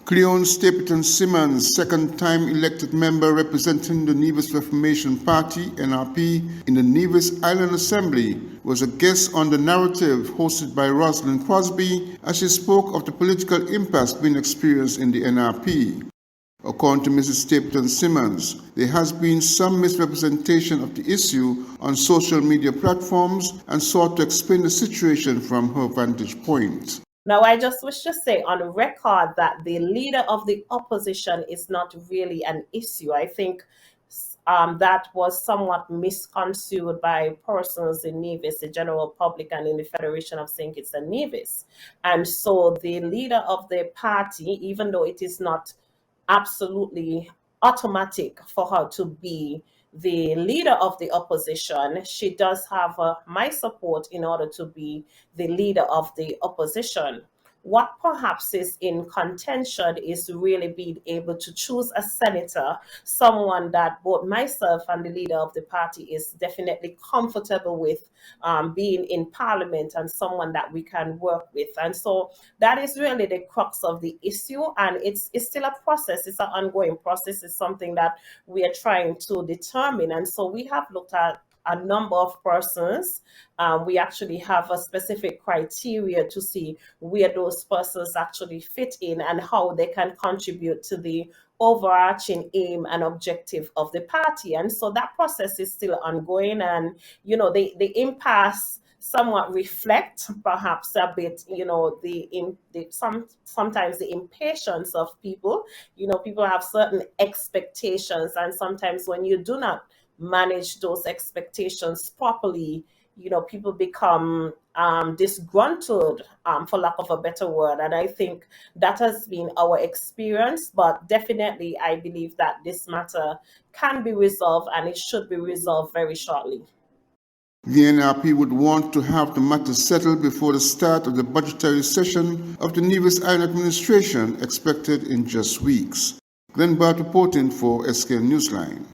Cleone Stapleton-Simmonds, second-time elected member representing the Nevis Reformation Party, NRP, in the Nevis Island Assembly, was a guest on The Narrative hosted by Roslyn Crosby as she spoke of the political impasse being experienced in the NRP. According to Mrs. Stapleton-Simmonds, there has been some misrepresentation of the issue on social media platforms and sought to explain the situation from her vantage point. Now, I just wish to say on record that the leader of the opposition is not really an issue. I think that was somewhat misconstrued by persons in Nevis, the general public, and in the Federation of St. Kitts and Nevis. And so the leader of the party, even though it is not absolutely automatic for her to be the leader of the opposition, she does have my support in order to be the leader of the opposition. What perhaps is in contention is really being able to choose a senator, someone that both myself and the leader of the party is definitely comfortable with being in parliament, and someone that we can work with. And so that is really the crux of the issue, and it's still a process. It's an ongoing process. It's something that we are trying to determine. And so we have looked at a number of persons. We actually have a specific criteria to see where those persons actually fit in and how they can contribute to the overarching aim and objective of the party. And so that process is still ongoing. And, the impasse somewhat reflect perhaps a bit, sometimes the impatience of people. People have certain expectations, and sometimes when you do not manage those expectations properly, people become disgruntled, for lack of a better word. And I think that has been our experience, but definitely I believe that this matter can be resolved, and it should be resolved very shortly. The NRP would want to have the matter settled before the start of the budgetary session of the Nevis Island administration, expected in just weeks. Glenn Bart reporting for SK Newsline.